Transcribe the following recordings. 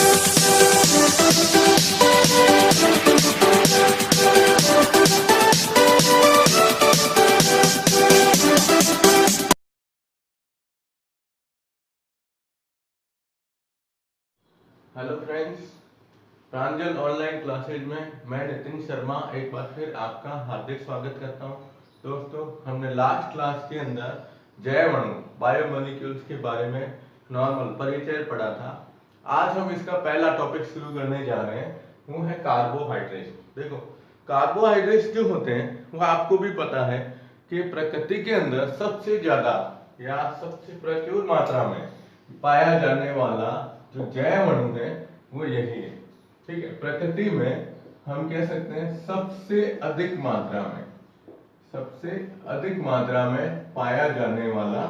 Hello friends, प्रांजल online classes में मैं नितिन शर्मा एक बार फिर आपका हार्दिक स्वागत करता हूं। दोस्तों, हमने लास्ट क्लास के अंदर जैव अणु बायोमोलिक्यूल्स के बारे में नॉर्मल परिचय पढ़ा था। आज हम इसका पहला टॉपिक शुरू करने जा रहे हैं, वो है कार्बोहाइड्रेट्स। देखो, कार्बोहाइड्रेट्स जो होते हैं वो आपको भी पता है कि प्रकृति के अंदर सबसे ज्यादा या सबसे प्रचुर मात्रा में पाया जाने वाला जो जैव अणु है वो यही है। ठीक है, प्रकृति में हम कह सकते हैं सबसे अधिक मात्रा में पाया जाने वाला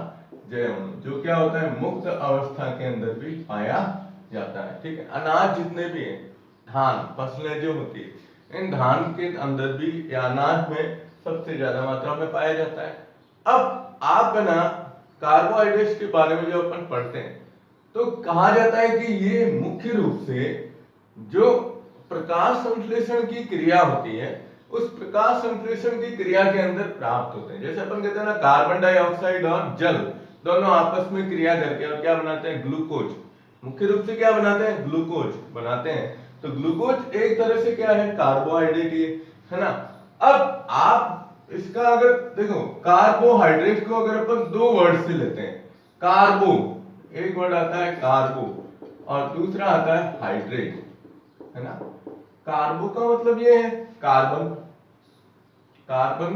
जैव अणु जो क्या होता है, मुक्त अवस्था के अंदर भी पाया जाता है। ठीक है, अनाज जितने भी हैं, धान फसलें जो होती है, इन धान के अंदर भी या अनाज में सबसे ज्यादा मात्रा में पाया जाता है। अब आप ना कार्बोहाइड्रेट्स के बारे में जो अपन पढ़ते हैं तो कहा जाता है कि ये मुख्य रूप से जो प्रकाश संश्लेषण की क्रिया होती है उस प्रकाश संश्लेषण की क्रिया के अंदर प्राप्त होते हैं। जैसे अपन कहते हैं ना, कार्बन डाइऑक्साइड और जल दोनों आपस में क्रिया करके और क्या बनाते हैं, ग्लूकोज। मुख्य रूप से क्या बनाते हैं, ग्लूकोज बनाते हैं। तो ग्लूकोज एक तरह से क्या है, कार्बोहाइड्रेट ही है ना। अब आप इसका अगर देखो, कार्बोहाइड्रेट को अगर अपन दो वर्ड से लेते हैं, कार्बो एक वर्ड आता है कार्बो और दूसरा आता है हाइड्रेट, है ना। कार्बो का मतलब ये है कार्बन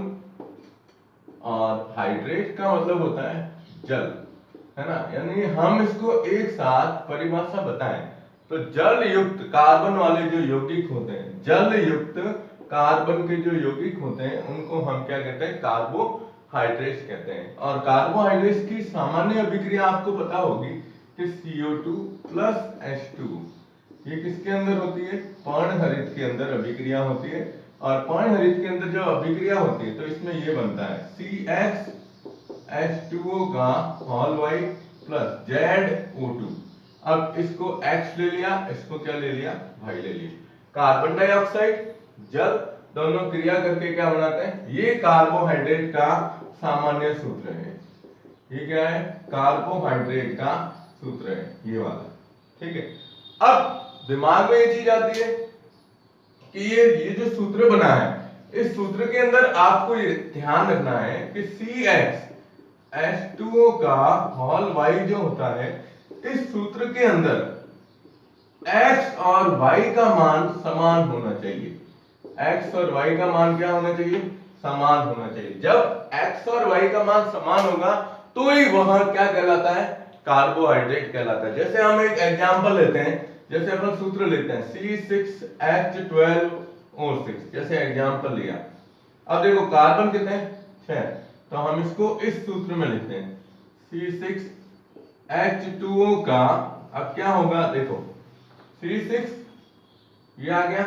और हाइड्रेट का मतलब होता है जल, है ना। यानी हम इसको एक साथ परिभाषा बताएं तो जल युक्त कार्बन वाले जो यौगिक होते हैं, जल युक्त कार्बन के जो यौगिक होते हैं उनको हम क्या कहते हैं, कार्बोहाइड्रेट्स कहते हैं। और कार्बोहाइड्रेट्स की सामान्य अभिक्रिया आपको पता होगी कि CO2 प्लस H2, ये किसके अंदर होती है, पर्णहरित के अंदर अभिक्रिया होती है। और पर्णहरित के अंदर जो अभिक्रिया होती है तो इसमें ये बनता है CH2O का होल वाई प्लस ZO2। अब इसको X ले लिया, इसको क्या ले लिया, वाई ले लिया। कार्बन डाइऑक्साइड जल दोनों क्रिया करके क्या बनाते हैं, ये कार्बोहाइड्रेट का सामान्य सूत्र है। ये क्या है, कार्बोहाइड्रेट का सूत्र है ये वाला। ठीक है, अब दिमाग में ये चीज आती है कि ये जो सूत्र बना है, इस सूत्र के अंदर आपको ये ध्यान रखना है कि CH2O का होल वाई जो होता है, इस सूत्र के अंदर X और Y का मान समान होना चाहिए। X और Y का मान क्या होना चाहिए, समान होना चाहिए। जब X और Y का मान समान होगा तो ही वह क्या कहलाता है, कार्बोहाइड्रेट कहलाता है। जैसे हम एक एग्जांपल लेते हैं, जैसे अपन सूत्र लेते हैं C6H12O6, जैसे एग्जांपल लिया। अब देखो कार्बन कितने हैं, 6, तो हम इसको इस सूत्र में लिखते हैं C6H2O का। अब क्या होगा, देखो C6 ये आ गया,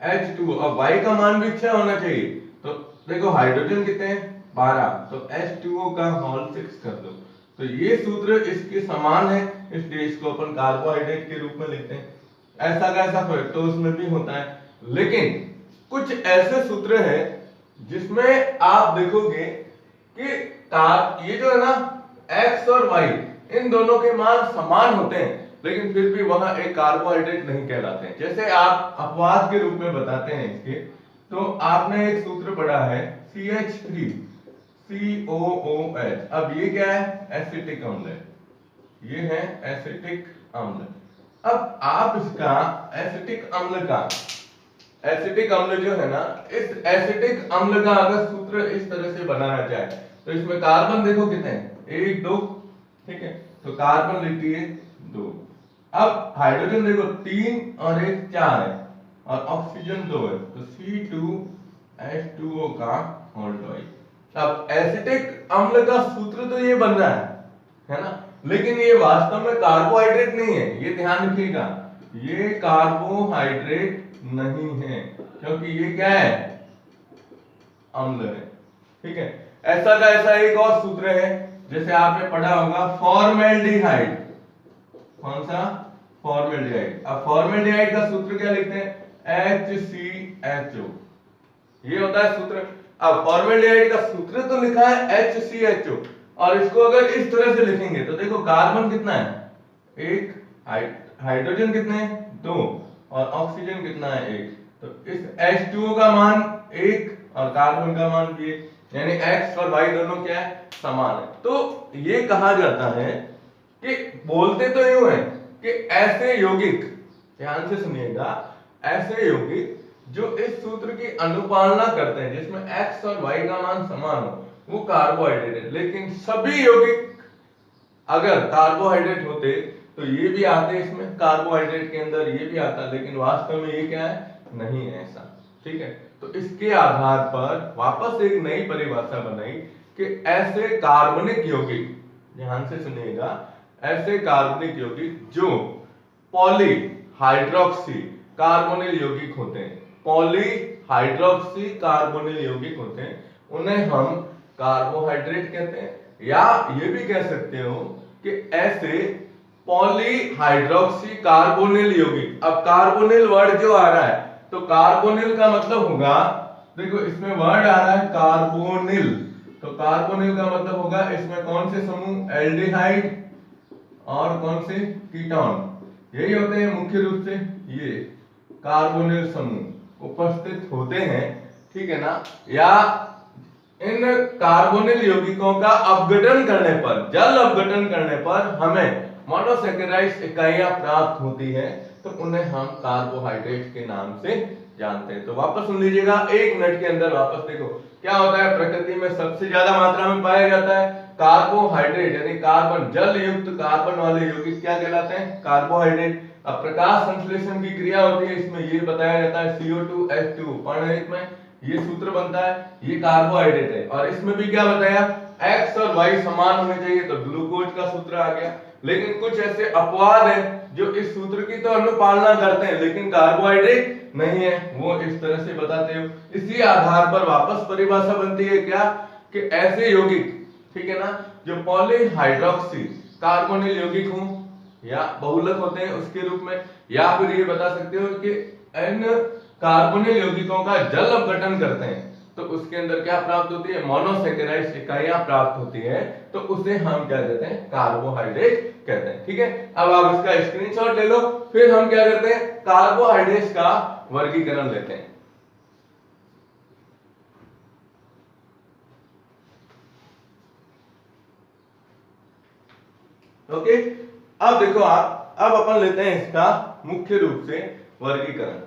H2O, अब Y का मान भी 6 होना चाहिए। तो देखो हाइड्रोजन कितने हैं, 12, तो H2O का होल 6 कर दो। तो ये सूत्र इसके समान है, इसलिए इसको अपन कार्बोहाइड्रेट के रूप में लिखते हैं। ऐसा कैसा फ्रक्टोज में भी होता है, लेकिन कुछ ऐसे सूत्र हैं जिसमें आप देखोगे कि ये जो है ना, X और Y इन दोनों के मान समान होते हैं लेकिन फिर भी वह एक कार्बोहाइड्रेट नहीं कहलाते हैं। जैसे आप अपवाद के रूप में बताते हैं इसके, तो आपने एक सूत्र पढ़ा है CH3COOH। अब ये क्या है, एसिटिक अम्ल, ये है एसिटिक अम्ल। अब आप इसका एसिटिक अम्ल जो है ना, इस एसिटिक अम्ल का अगर सूत्र इस तरह से बनाना चाहे तो इसमें कार्बन देखो कितने हैं, 1 2, ठीक है, तो कार्बन लिखिए 2। अब हाइड्रोजन देखो 3 और 1 4 है और ऑक्सीजन 2 है, तो C2H2O का होल वाई। अब एसिटिक अम्ल का सूत्र तो ये बन रहा है ना, लेकिन ये वास्तव में कार्बोहाइड्रेट नहीं है, ये ध्यान रखिएगा, ये कार्बोहाइड्रेट नहीं है क्योंकि ये क्या है, अम्ल है। ठीक है, ऐसा का ऐसा एक और सूत्र है, जैसे आपने पढ़ा होगा फॉर्मेल्डिहाइड। कौन सा, फॉर्मेल्डिहाइड। अब फॉर्मेल्डिहाइड का सूत्र क्या लिखते हैं, HCHO, ये होता है सूत्र। अब फॉर्मेल्डिहाइड का सूत्र तो लिखा है HCHO, और इसको अगर इस तरह से लिखेंगे तो देखो कार्बन कितना है, एक, हाइड्रोजन कितने हैं, दो, और ऑक्सीजन कितना है, एक। तो इस H2O का मान एक और कार्बन का मान भी एक, यानी X और Y दोनों क्या है, समान है। तो ये कहा जाता है कि बोलते तो यूं है कि ऐसे यौगिक, ध्यान से सुनिएगा, ऐसे यौगिक जो इस सूत्र की अनुपालना करते हैं जिसमें X और Y का मान समान हो, वो कार्बोहाइड्रेट है। लेकिन सभी यौगिक अगर कार्बोहाइड्रेट होते तो ये भी आते इसमें, कार्बोहाइड्रेट के अंदर ये भी आता, लेकिन वास्तव में ये क्या है, नहीं है ऐसा। ठीक है, तो इसके आधार पर वापस एक नई परिभाषा बनाई कि ऐसे कार्बनिक यौगिक, ध्यान से सुनिएगा, ऐसे कार्बनिक यौगिक जो पॉली हाइड्रोक्सी कार्बोनिल यौगिक होते हैं, पॉली हाइड्रोक्सी कार्बोनिल यौगिक होते हैं, उन्हें हम कार्बोहाइड्रेट कहते हैं। या ये भी कह सकते हो कि ऐसे पॉली हाइड्रोक्सी कार्बोनिल यौगिक। अब कार्बोनिल वर्ड जो आ रहा है, तो कार्बोनिल का मतलब होगा, देखो इसमें वर्ड आ रहा है कार्बोनिल, तो कार्बोनिल का मतलब होगा इसमें कौन से समूह, एल्डिहाइड और कौन से, कीटोन, यही होते हैं मुख्य रूप से, ये कार्बोनिल समूह उपस्थित होते हैं। ठीक है ना। या इन कार्बोनिल यौगिकों का अपघटन करने पर, जल अपघटन करने पर हमें मोनोसैकेराइड्स इकाइयां प्राप्त होती है, तो उन्हें हम कार्बोहाइड्रेट के नाम से जानते हैं। तो वापस सुन लीजिएगा, एक मिनट के अंदर वापस देखो क्या होता है। प्रकृति में सबसे ज्यादा मात्रा में पाया जाता है कार्बोहाइड्रेट, यानी कार्बन, जल युक्त कार्बन वाले यौगिक क्या कहलाते हैं, कार्बोहाइड्रेट। अब प्रकाश संश्लेषण की क्रिया होती है, इसमें ये बताया जाता है CO2H2, पढ़ने में ये सूत्र बनता है, ये कार्बोहाइड्रेट है। और इसमें भी क्या बताया, X और Y समान होने चाहिए, तो ग्लूकोज का सूत्र आ गया। लेकिन कुछ ऐसे अपवाद हैं जो इस सूत्र की तो अनुपालना करते हैं लेकिन कार्बोहाइड्रेट नहीं है, वो इस तरह से बताते हो। इसी आधार पर वापस परिभाषा बनती है क्या, कि ऐसे यौगिक, ठीक है ना, जो पॉलीहाइड्रोक्सी कार्बोनिल यौगिक हों या बहुलक होते हैं उसके रूप में, या फिर ये बता सकते हो कि इन कार्बोनिल यौगिकों का जल अपघटन करते हैं, तो उसके अंदर क्या प्राप्त होती है, मोनोसैकेराइड्स इकाइयां प्राप्त होती है, तो उसे हम क्या कहते हैं, कार्बोहाइड्रेट कहते हैं। ठीक है, अब आप इसका स्क्रीनशॉट ले लो, फिर हम क्या करते हैं, कार्बोहाइड्रेट्स का वर्गीकरण लेते हैं। ओके, अब देखो आप, अब अपन लेते हैं इसका मुख्य रूप से वर्गीकरण।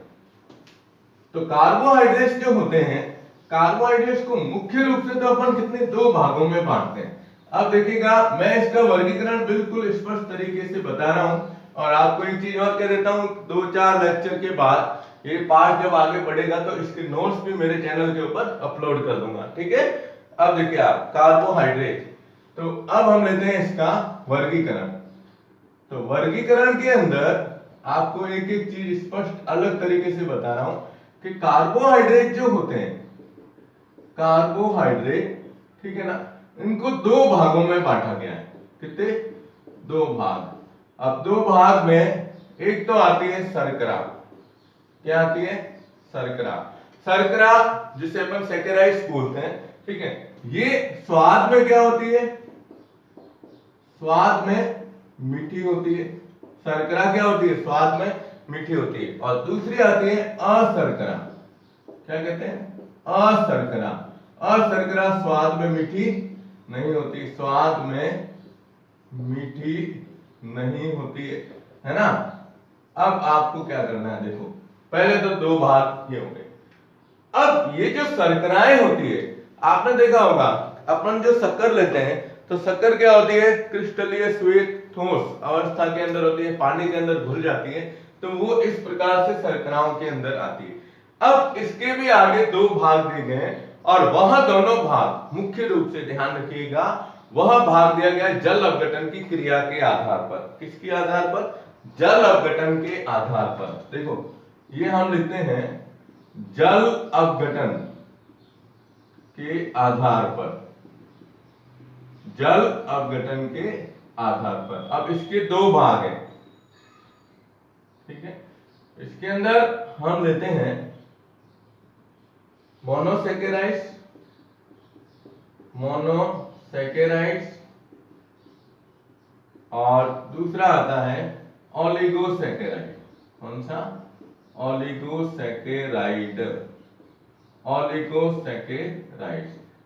तो कार्बोहाइड्रेट्स जो होते हैं, कार्बोहाइड्रेट्स को मुख्य रूप से तो अपन कितने, दो भागों में बांटते हैं। अब देखिएगा, मैं इसका वर्गीकरण बिल्कुल स्पष्ट तरीके से बता रहा हूं, और आपको एक चीज और कह देता हूं, 2-4 लेक्चर के बाद ये पार्ट जब आगे बढ़ेगा तो इसके नोट्स भी मेरे चैनल के ऊपर अपलोड कर दूंगा। ठीक है, अब देखिए आप, कार्बोहाइड्रेट, तो अब हम लेते हैं इसका वर्गीकरण। तो वर्गीकरण के अंदर आपको एक एक चीज स्पष्ट अलग तरीके से बता रहा हूं कि कार्बोहाइड्रेट जो होते हैं, कार्बोहाइड्रेट, ठीक है ना, इनको दो भागों में बांटा गया है। कितने, दो भाग। अब दो भाग में एक तो आती है शर्करा, क्या आती है, शर्करा। शर्करा जिसे अपन सैकेराइड्स बोलते हैं, ठीक है, ये स्वाद में क्या होती है, स्वाद में मीठी होती है। शर्करा क्या होती है, स्वाद में मीठी होती है। और दूसरी आती है अशर्करा, क्या कहते हैं, अशर्करा। अशर्करा स्वाद में मीठी नहीं होती, स्वाद में मीठी नहीं होती है ना। अब आपको क्या करना है, देखो पहले तो दो भाग ये हो गए। अब ये जो शर्कराएं होती है, आपने देखा होगा अपन जो शक्कर लेते हैं, तो शक्कर क्या होती है, क्रिस्टलीय श्वेत ठोस अवस्था के अंदर होती है, पानी के अंदर घुल जाती है, तो वो इस प्रकार से शर्कराओं के अंदर आती है। अब इसके भी आगे दो भाग दिए गए, और वह दोनों भाग मुख्य रूप से ध्यान रखिएगा, वह भाग दिया गया जल अपघटन की क्रिया के आधार पर। किसके आधार पर, जल अपघटन के आधार पर। देखो ये हम लिखते हैं जल अपघटन के आधार पर, जल अपघटन के आधार पर। अब इसके दो भाग हैं, ठीक है। इसके अंदर हम लेते हैं मोनोसेकेराइड्स, और दूसरा आता है ओलिगोसेकेराइड। कौन सा? ओलिगोसेकेराइड।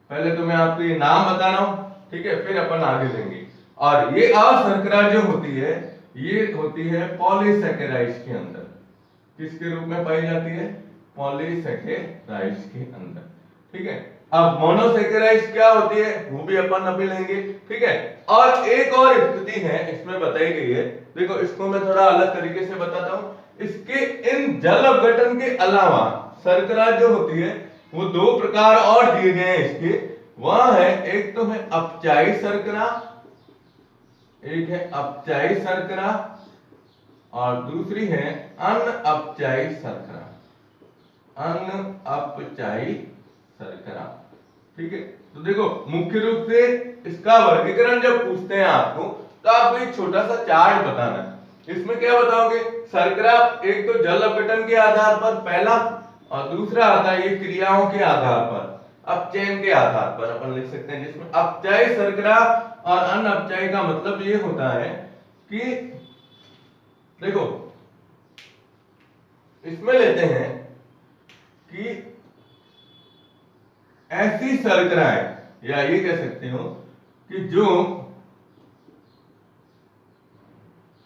पहले तो मैं आपको ये नाम बता रहा हूं, ठीक है, फिर अपन आगे लेंगे। और ये अशर्करा जो होती है, ये होती है पॉलीसेकेराइड्स के अंदर। किसके रूप में पाई जाती है? पॉलीसेकेराइड्स के अंदर, ठीक है। अब मोनोसेकेराइड्स क्या होती है वो भी अपन अभी लेंगे, ठीक है। और एक और स्थिति है इसमें बताई गई है, देखो इसको मैं थोड़ा अलग तरीके से बताता हूं। इसके इन जल अपघटन के अलावा शर्करा जो होती है वो दो प्रकार और दिए गए हैं इसके। वह है, एक तो है अपचायी शर्करा, एक है अपचायी शर्करा, और दूसरी है अनअपचायी शर्करा। अनअपचायी शर्करा, ठीक है। तो देखो मुख्य रूप से इसका वर्गीकरण जब पूछते हैं आपको, तो आपको एक छोटा सा चार्ट बताना है। इसमें क्या बताओगे? शर्करा एक तो जल अपघटन के आधार पर पहला, और दूसरा आता है ये क्रियाओं के आधार पर, अपचयन के आधार पर अपन लिख सकते हैं। जिसमें अपचायी शर्करा और अनअपचायी का मतलब ये होता है कि देखो इसमें लेते हैं कि ऐसी शर्कराएं, या ये कह सकते हो कि जो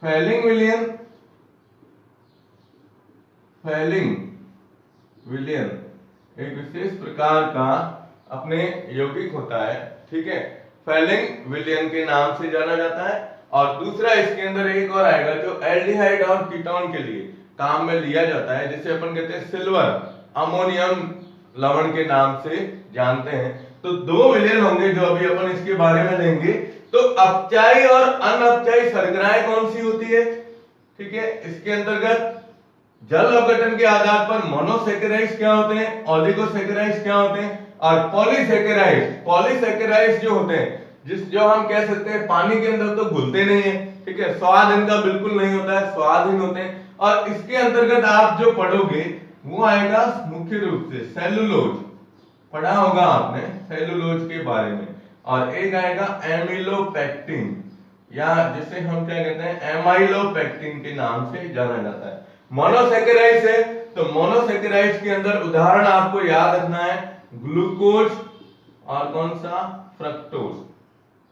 फैलिंग विलियन एक विशेष प्रकार का अपने यौगिक होता है, ठीक है, फैलिंग विलियन के नाम से जाना जाता है। और दूसरा इसके अंदर एक और आएगा जो एल्डिहाइड और कीटोन के लिए काम में लिया जाता है, जिसे अपन कहते हैं सिल्वर अमोनियम लवण के नाम से जानते हैं। तो दो विलयन होंगे जो अभी अपन इसके बारे में लेंगे। तो अपचायी और अनअपचायी शर्कराएं कौन सी होती है? ठीक है, इसके अंतर्गत जल अपघटन के आधार पर मोनोसेकेराइड्स क्या होते हैं, ओलिगोसेकेराइड्स क्या होते हैं, और पॉलीसेकेराइड्स जो होते हैं, जो हम कह सकते हैं पानी के अंदर तो घुलते नहीं है, ठीक है, स्वाद इनका बिल्कुल नहीं होता है, स्वादहीन होते हैं। और इसके अंतर्गत आप जो पढ़ोगे वो आएगा मुख्य रूप से सेलुलोज, पढ़ा होगा आपने सेलुलोज के बारे में। और एक आएगा एमिलोपेक्टिन, या जिसे हम क्या कहते हैं एमाइलोपेक्टिन के नाम से जाना जाता है। मोनोसेकेराइड्स है, तो मोनोसेकेराइड्स के अंदर उदाहरण आपको याद रखना है ग्लूकोज और कौन सा? फ्रक्टोज।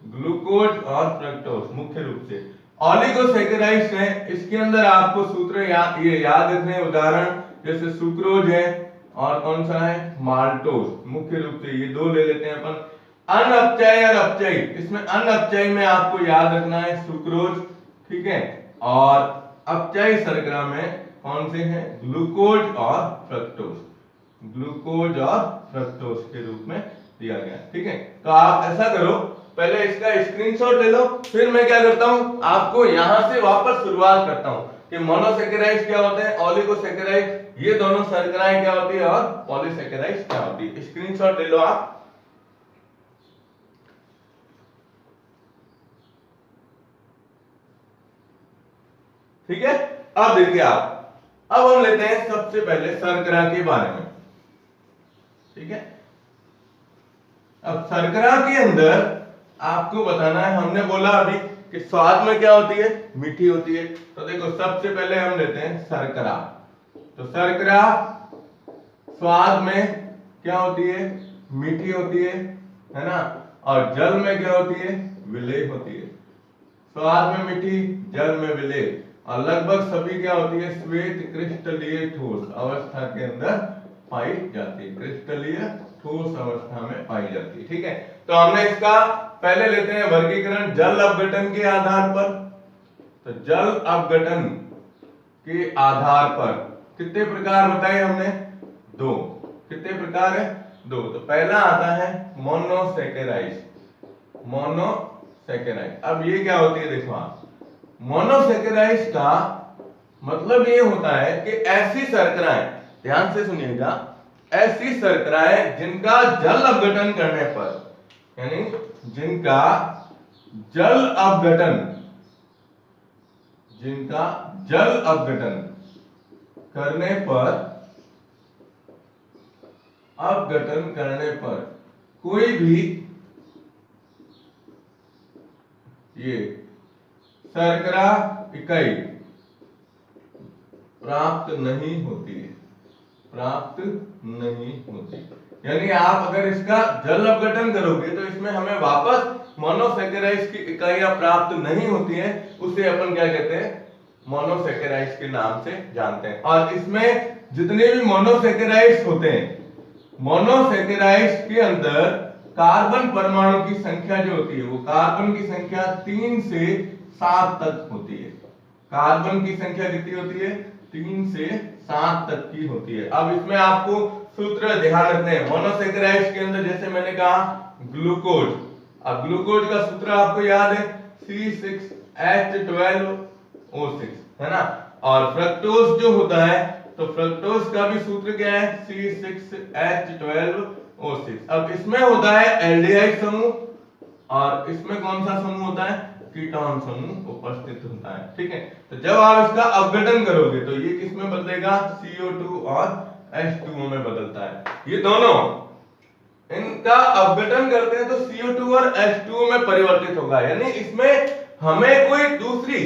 ग्लूकोज और फ्रक्टोज मुख्य रूप से। ओलिगोसेकेराइड्स है, इसके अंदर आपको सूत्र ये याद रखने, उदाहरण जैसे सुक्रोज है और कौन सा है? माल्टोज। मुख्य रूप से ये दो ले लेते हैं अपन। अनअपचायी और अपचायी, इसमें अनअपचायी में आपको याद रखना है सुक्रोज, ठीक है, और अपचायी शर्करा में कौन से हैं? ग्लूकोज और फ्रक्टोज। ग्लूकोज और फ्रक्टोज के रूप में दिया गया, ठीक है। तो आप ऐसा करो, पहले इसका स्क्रीनशॉट ले लो, फिर मैं क्या करता हूं आपको यहां से वापस शुरुआत करता हूं कि मोनोसेकेराइड्स क्या होते हैं, ओलिगोसेकेराइड ये दोनों शर्कराएं क्या होती है, और पॉलीसेकेराइड्स क्या होती है। स्क्रीनशॉट ले लो आप। ठीक है, अब देखिए आप, अब हम लेते हैं सबसे पहले शर्करा के बारे में, ठीक है। अब शर्करा के अंदर आपको बताना है, हमने बोला अभी कि स्वाद में क्या होती है? मीठी होती है। तो देखो सबसे पहले हम लेते हैं शर्करा। तो शर्करा स्वाद में क्या होती है? मीठी होती है ना। और जल में क्या होती है? विलेय होती है। स्वाद में मीठी, जल में विलेय, और लगभग सभी क्या होती है? श्वेत क्रिस्टलीय ठोस अवस्था के अंदर पाई जाती है। क्रिस्टलीय ठोस अवस्था में पाई जाती है, ठीक है। तो हमने इसका पहले लेते हैं वर्गीकरण जल अपघटन के आधार पर। तो जल अपघटन के आधार पर कितने प्रकार बताए हमने? दो। कितने प्रकार है? दो। तो पहला आता है मोनोसेकेराइड्स। मोनोसेकेराइड, अब ये क्या होती है देखो आप, मोनोसेकेराइड्स का मतलब ये होता है कि ऐसी शर्कराएं, ध्यान से सुनिएगा, ऐसी शर्कराएं जिनका जल अपघटन करने पर, यानी जिनका जल अपघटन करने पर, अपघटन करने पर कोई भी ये शर्करा इकाई प्राप्त नहीं होती है, प्राप्त नहीं होती। यानी आप अगर इसका जल अपघटन करोगे तो इसमें हमें वापस मोनोसैकेराइड्स की इकाइयां प्राप्त नहीं होती हैं, उसे अपन क्या कहते हैं, मोनोसैकेराइड्स के नाम से जानते हैं। और इसमें जितने भी मोनोसैकेराइड्स होते हैं, मोनोसैकेराइड्स के अंदर कार्बन परमाणु की संख्या जो होती है वो कार्बन की संख्या 3 से 7 तक होती है। कार्बन की संख्या कितनी होती है, 3 से 7 तक की होती है। अब इसमें आपको सूत्र ध्यान रखने हैं। मोनोसैकेराइड्स के अंदर जैसे मैंने कहा ग्लूकोज, अब ग्लूकोज का सूत्र आपको याद है C6H12O6 है ना। और फ्रक्टोज जो होता है तो फ्रक्टोज का भी सूत्र क्या है, C6H12O6। अब इसमें होता है एल्डिहाइड समूह और इसमें कौन सा समूह होता है, कीटोन समूह उपस्थित होता है। ठीक है, तो जब आप इसका अपघटन करोगे तो ये किसमें बदलेगा, CO2 और H2O में बदलता है। ये दोनों इनका अपघटन करते हैं तो CO2 और H2O में परिवर्तित होगा। यानी इसमें हमें कोई दूसरी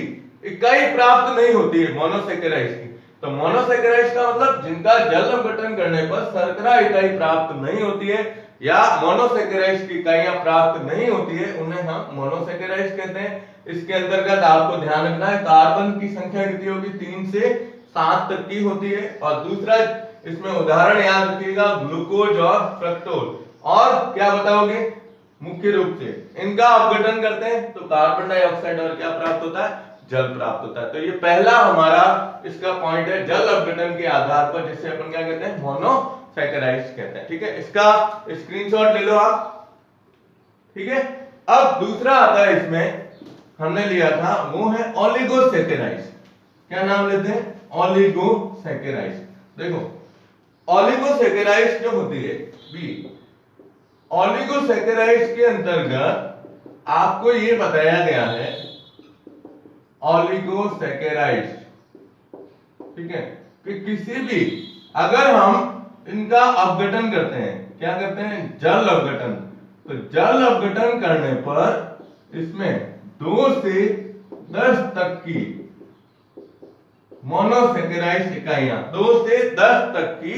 इकाई प्राप्त नहीं होती है मोनोसैकेराइड्स की। तो मोनोसैकेराइड्स का मतलब जिनका जल अपघटन करने पर शर्करा इकाई प्राप्त नहीं होती है या मोनोसैकेराइड्स की इकाइयां प्राप्त नहीं होती है, उन्हें हम मोनोसैकेराइड्स कहते हैं। इसके अंतर्गत आपको ध्यान रखना है कार्बन की संख्या कितनी होगी, 3 से 7 तक की होती है। और दूसरा इसमें उदाहरण याद रखिएगा ग्लूकोज और फ्रक्टोज। और क्या बताओगे, मुख्य रूप से इनका अपघटन करते हैं तो कार्बन डाइऑक्साइड और क्या प्राप्त होता है, जल प्राप्त होता है। तो ये पहला हमारा इसका पॉइंट है, जल अपघटन के आधार पर, जिससे अपन क्या कहते हैं, मोनोसैकेराइड्स कहते हैं। ठीक है, इसका स्क्रीनशॉट ले लो आप। ठीक है, अब दूसरा आता है इसमें हमने लिया था वो है ओलिगोसैकेराइड्स। क्या नाम लेते हैं, ओलिगोसैकेराइड्स। देखो ओलिगोसैकेराइड्स जो होती है बी, ओलिगोसैकेराइड्स के अंतर्गत आपको ये बताया गया है ओलिगोसैकेराइड्स, ठीक है, कि किसी भी अगर हम इनका अपघटन करते हैं, क्या करते हैं, जल अपघटन, तो जल अपघटन करने पर इसमें 2 से 10 तक की मोनोसैकेराइड इकाइयां, 2 से 10 तक की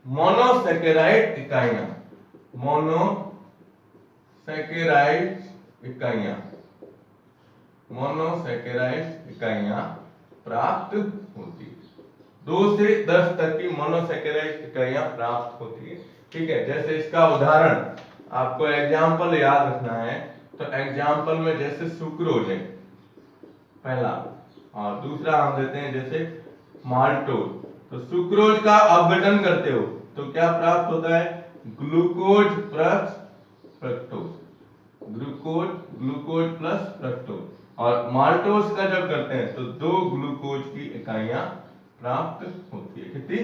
मोनोसैकेराइड इकाइयां, मोनोसैकेराइड इकाइयां, मोनोसैकेराइड इकाइयां प्राप्त होती है। 2 से 10 तक की मोनोसैकेराइड इकाइयां प्राप्त होती है। ठीक है, जैसे इसका उदाहरण आपको एग्जाम्पल याद रखना है, तो एग्जाम्पल में जैसे सुक्रोज है पहला, और दूसरा हम लेते हैं जैसे माल्टोज। तो सुक्रोज का अपघटन करते हो तो क्या प्राप्त होता है, glucose plus fructose, glucose plus fructose. और माल्टोज का जब करते हैं तो 2 ग्लूकोज की इकाइयां प्राप्त होती है। कितनी,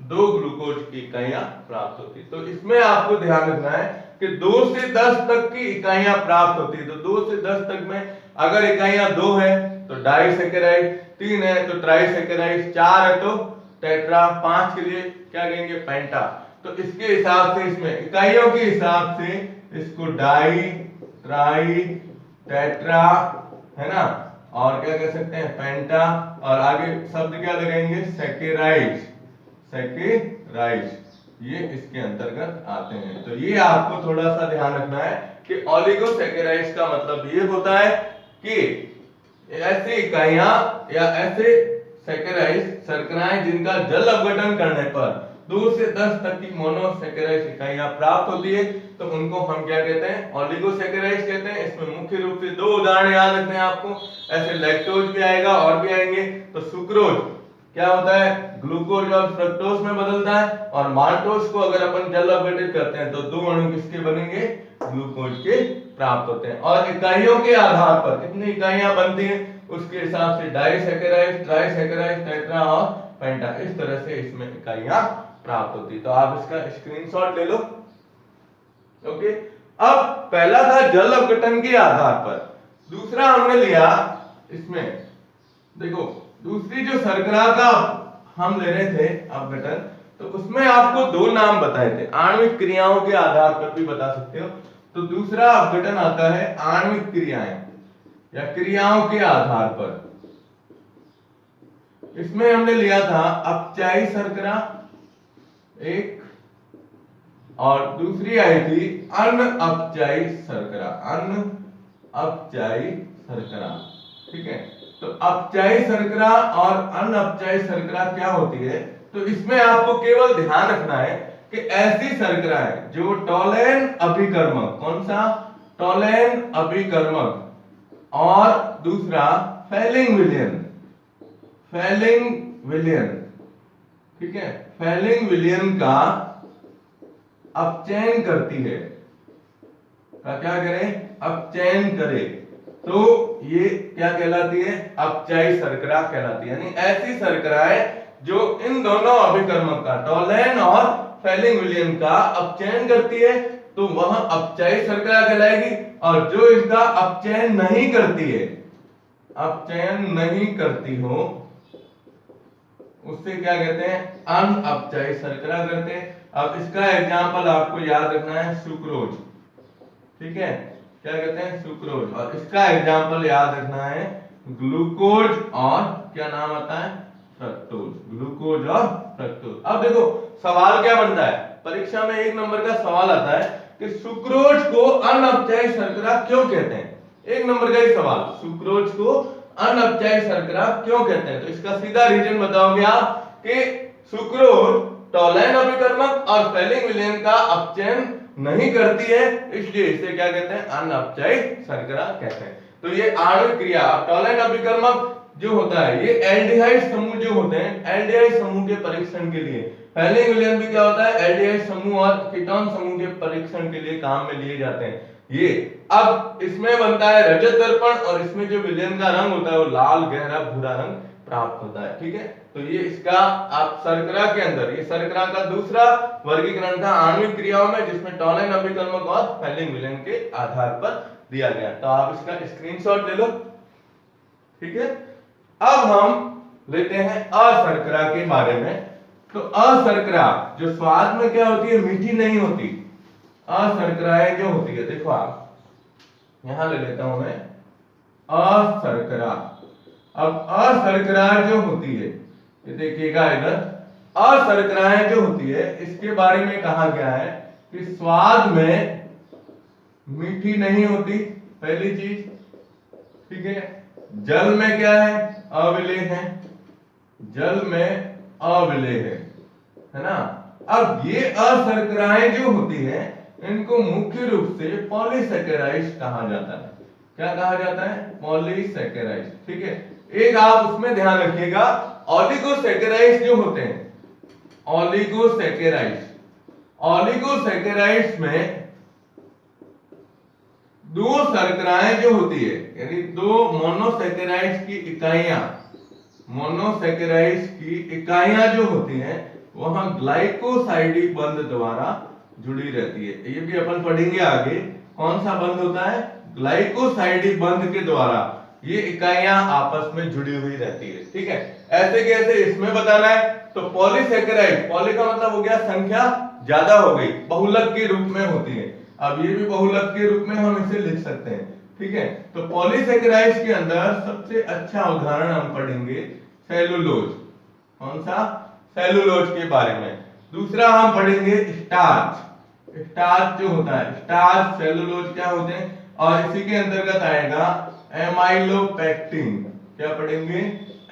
2 ग्लूकोज की इकाइयां प्राप्त होती है। तो इसमें आपको ध्यान रखना है कि 2 से 10 तक की इकाइयां प्राप्त होती है। तो 2 से 10 तक में अगर इकाइयां 2 है तो डाइसैकेराइड, 3 है तो ट्राइसैकेराइड, 4 है तो टेट्रा, 5 के लिए क्या कहेंगे, पेंटा। तो इसके हिसाब से इसमें इकाइयों के हिसाब से इसको डाई, ट्राई, टेट्रा है ना, और क्या कह सकते हैं, पेंटा, और आगे शब्द क्या लगाएंगे, सैकेराइड्स, सैकेराइड्स, ये इसके अंतर्गत आते हैं। तो ये आपको थोड़ा सा ध्यान रखना है कि ओलिगोसैकेराइड्स का मतलब ये होता है कि ऐसी इकाइयां या ऐसे सैकेराइड्स, शर्कराएं जिनका जल अपघटन करने पर 2 से 10 तक की मोनोसैकेराइड इकाइयां प्राप्त होती है, तो उनको हम क्या कहते हैं, ओलिगोसैकेराइड्स कहते हैं। इसमें मुख्य रूप से 2 उदाहरण याद रखने हैं आपको, ऐसे लैक्टोज भी आएगा और भी आएंगे। तो सुक्रोज क्या होता है, ग्लूकोज और फ्रक्टोज में बदलता है, और माल्टोज को अगर अपन जल अपघटित करते हैं तो 2 अणु किसके बनेंगे, ग्लूकोज के प्राप्त होते हैं। और इकाइयों के आधार पर कितनी इकाइयां बनती हैं उसके हिसाब से डाइसैकेराइड, ट्राइसैकेराइड, टेट्रा और पेंटा, इस तरह से इसमें इकाइयां प्राप्त होती। तो आप इसका स्क्रीनशॉट ले लो। ओके, अब पहला था जल अपघटन के आधार पर, दूसरा हमने लिया इसमें, देखो दूसरी जो शर्करा का हम ले रहे थे अपघटन, तो उसमें आपको दो नाम बताए थे, आणविक क्रियाओं के आधार पर भी बता सकते हो। तो दूसरा अपघटन आता है आणविक क्रियाएं या क्रियाओं के आधार पर। इसमें हमने लिया था अपचायी शर्करा एक, और दूसरी आई थी अनअपचायी शर्करा, अनअपचायी शर्करा। ठीक है, तो अपचायी शर्करा और अनअपचायी शर्करा क्या होती है, तो इसमें आपको केवल ध्यान रखना है कि ऐसी शर्करा है जो टोलेन अभिकर्मक, कौन सा, टोलेन अभिकर्मक, और दूसरा फेलिंग विलयन, फेलिंग विलयन। ठीक है, फेलिंग विलयन का अपचयन करती है, क्या करे, अपचयन करे, तो ये क्या कहलाती है, अपचायी शर्करा कहलाती है। यानी ऐसी शर्करा है जो इन दोनों अभिकर्मक का, टोलेन और फेलिंग विलयन का अपचयन करती है, तो वह अपचायी शर्करा कहलाएगी। और जो इसका अपचयन नहीं करती है, अपचयन नहीं करती हो, उससे क्या कहते हैं, अनअपचायी शर्करा कहते हैं। अब इसका एग्जांपल आपको याद रखना है, सुक्रोज। ठीक है, क्या कहते हैं, सुक्रोज। और इसका एग्जांपल याद रखना है ग्लूकोज, और क्या नाम आता है, फ्रक्टोज, ग्लूकोज और फ्रक्टोज। अब देखो सवाल क्या बनता है, परीक्षा में 1 नंबर का सवाल आता है कि सुक्रोज को अनअपचायी शर्करा क्यों कहते हैं। 1 नंबर का ही सवाल, सुक्रोज को अनअपचायी शर्करा क्यों कहते हैं। तो इसका सीधा रीजन बताओगे आप कि सुक्रोज टोलेन अभिकर्मक और फेलिंग विलयन का अपचयन नहीं करती है, इसलिए इसे क्या कहते हैं, अनअपचायी शर्करा कहते हैं। तो ये आणविक क्रिया, टोलेन अभिकर्मक जो होता है, ये एल्डिहाइड समूह जो होते हैं, एल्डिहाइड समूह के परीक्षण के लिए, फेलिंग विलयन भी क्या होता है, एल्डिहाइड समूह और कीटोन समूह के परीक्षण के लिए काम में लिए जाते हैं। ये अब इसमें बनता है रजत दर्पण, और इसमें जो विलयन का रंग होता है वो लाल गहरा भूरा रंग प्राप्त होता है। ठीक है, तो ये इसका आप शर्करा के अंदर, ये शर्करा का दूसरा वर्गीकरण था आणविक क्रियाओं में, जिसमें टोलेन अभिकर्मक और फेलिंग विलयन के आधार पर दिया गया। तो आप इसका स्क्रीनशॉट ले लो। ठीक है, अब हम लेते हैं अशर्करा के बारे में। तो अशर्करा जो स्वाद में क्या होती है, मीठी नहीं होती, अशर्कराएं जो होती है, देखो आप यहां ले लेता हूं मैं अशर्करा। अब अशर्करा जो होती है, ये देखिएगा इधर, अशर्कराएं जो होती है, इसके बारे में कहा गया है कि स्वाद में मीठी नहीं होती, पहली चीज। ठीक है, जल में क्या है, अविलेय है, जल में अविलेय है ना। अब ये अशर्कराएं जो होती है, इनको मुख्य रूप से पॉलीसैकेराइड्स कहा जाता है। क्या कहा जाता है, पॉलीसैकेराइड्स। ठीक है, एक आप उसमें ध्यान रखिएगा, ओलिगोसैकेराइड्स जो होते हैं, ओलिगोसैकेराइड्स, ओलिगोसैकेराइड्स में दो शर्कराएं जो होती है, यानी दो मोनोसैकेराइड्स की इकाइयां, मोनोसैकेराइड्स की इकाइयां जो होती हैं, वहां ग्लाइकोसाइडिक बंध द्वारा जुड़ी रहती है। ये भी अपन पढ़ेंगे आगे, कौन सा बंध होता है, ग्लाइकोसाइडिक बंध के द्वारा ये इकाइयां आपस में जुड़ी हुई रहती है। ठीक है, ऐसे कैसे इसमें बताना है, तो पॉलीसैकेराइड, पॉली का मतलब हो गया संख्या ज्यादा हो गई, बहुलक के रूप में होती है। अब ये भी बहुलक के रूप में हम इसे लिख सकते हैं। ठीक है, तो पॉलीसैकेराइड्स के अंदर सबसे अच्छा उदाहरण हम पढ़ेंगे सेलुलोज, कौन सा, सेलुलोज के बारे में। दूसरा हम पढ़ेंगे स्टार्च, स्टार्च जो होता है, स्टार्च, सेलुलोज क्या होते हैं, और इसी के अंतर्गत आएगा एमाइलोपेक्टिन, क्या पढ़ेंगे,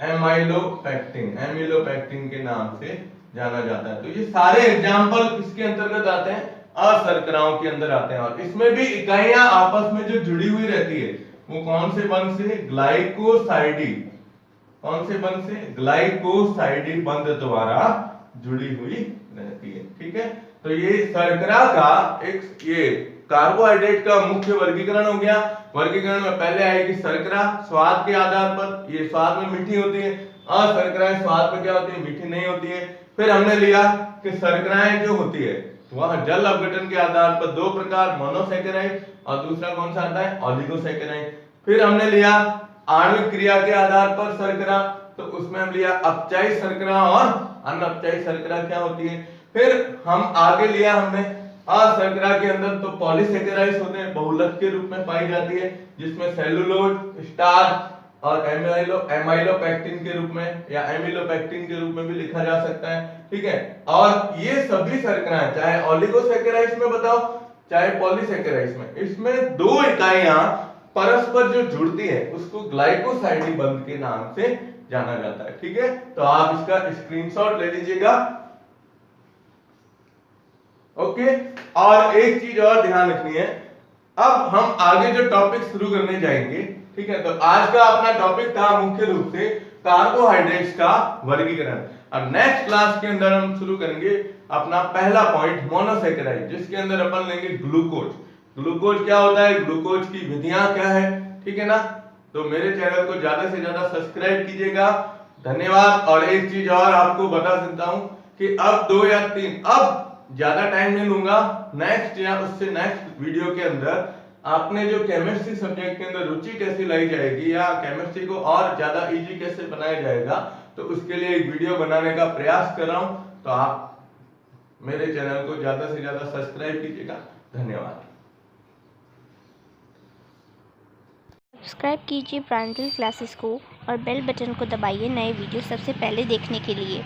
एमाइलोपेक्टिन, एमिलोपेक्टिन के नाम से जाना जाता है। तो ये सारे एग्जाम्पल किसके अंतर्गत आते हैं, अशर्कराओं के अंदर आते हैं। और इसमें भी इकाइयां आपस में जो जुड़ी हुई रहती है, वो कौन से बंध से, ग्लाइकोसाइडिक, कौन से बंध से, ग्लाइकोसाइडिक बंध द्वारा जुड़ी हुई रहती है। ठीक है, तो ये शर्करा का एक, ये कार्बोहाइड्रेट का मुख्य वर्गीकरण हो गया। वर्गीकरण में पहले आएगी शर्करा स्वाद के आधार पर, ये स्वाद में मीठी होती है, अशर्कराएं स्वाद में क्या होती है, मीठी नहीं होती है। फिर हमने लिया कि शर्कराएं जो होती है वह जल अपघटन के आधार पर दो प्रकार, मोनोसैकेराइड और दूसरा कौन सा आता है, ओलिगोसैकेराइड। फिर हमने लिया आणविक क्रिया के आधार पर शर्करा, तो उसमें हम लिया अपचायी शर्करा और अनअपचायी शर्करा क्या होती है। फिर हम आगे लिया हमने अशर्करा के अंदर तो पॉलीसेकेराइड्स होते हैं, बहुलक के रूप में पाई जाती है, जिसमें सेलुलोज, स्टार्च और एमाइलोपेक्टिन के रूप में या एमिलोपेक्टिन के रूप में भी लिखा जा सकता है, ठीक है। और ये सभी शर्कराएं चाहे ओलिगोसेकेराइड्स में बताओ चाहे पॉलीसेकेराइड्स में, इसमें दो इकाइयां परस्पर जो जुड़ती है उसको ग्लाइकोसाइडी बंध के नाम से जाना जाता है, ठीक है। तो आप इसका स्क्रीनशॉट ले लीजिएगा, ओके। और एक चीज और ध्यान रखनी है, अब हम आगे जो टॉपिक शुरू करने जाएंगे, ठीक है। तो आज का अपना टॉपिक था मुख्य रूप से कार्बोहाइड्रेट्स का वर्गीकरण। अब नेक्स्ट क्लास के अंदर हम शुरू करेंगे अपना पहला पॉइंट मोनोसेकेराइड, जिसके अंदर अपन लेंगे ग्लूकोज। ग्लूकोज क्या होता है, ग्लूकोज की विधियां क्या है, ठीक है ना। तो मेरे चैनल को ज्यादा से ज्यादा सब्सक्राइब कीजिएगा, धन्यवाद। और एक चीज और आपको बता सकता हूं कि अब 2 या 3, अब ज्यादा टाइम नहीं लूंगा, नेक्स्ट या उससे नेक्स्ट वीडियो के अंदर आपने जो केमिस्ट्री सब्जेक्ट के अंदर रुचि कैसे लाई जाएगी या केमिस्ट्री को और ज्यादा इजी कैसे बनाया जाएगा, तो उसके लिए एक वीडियो बनाने का प्रयास कर रहा हूं। तो आप मेरे चैनल को ज्यादा से ज्यादा सब्सक्राइब कीजिएगा, धन्यवाद। सब्सक्राइब कीजिए प्रांजल क्लासेस को और बेल बटन को दबाइए नए वीडियो सबसे पहले देखने के लिए।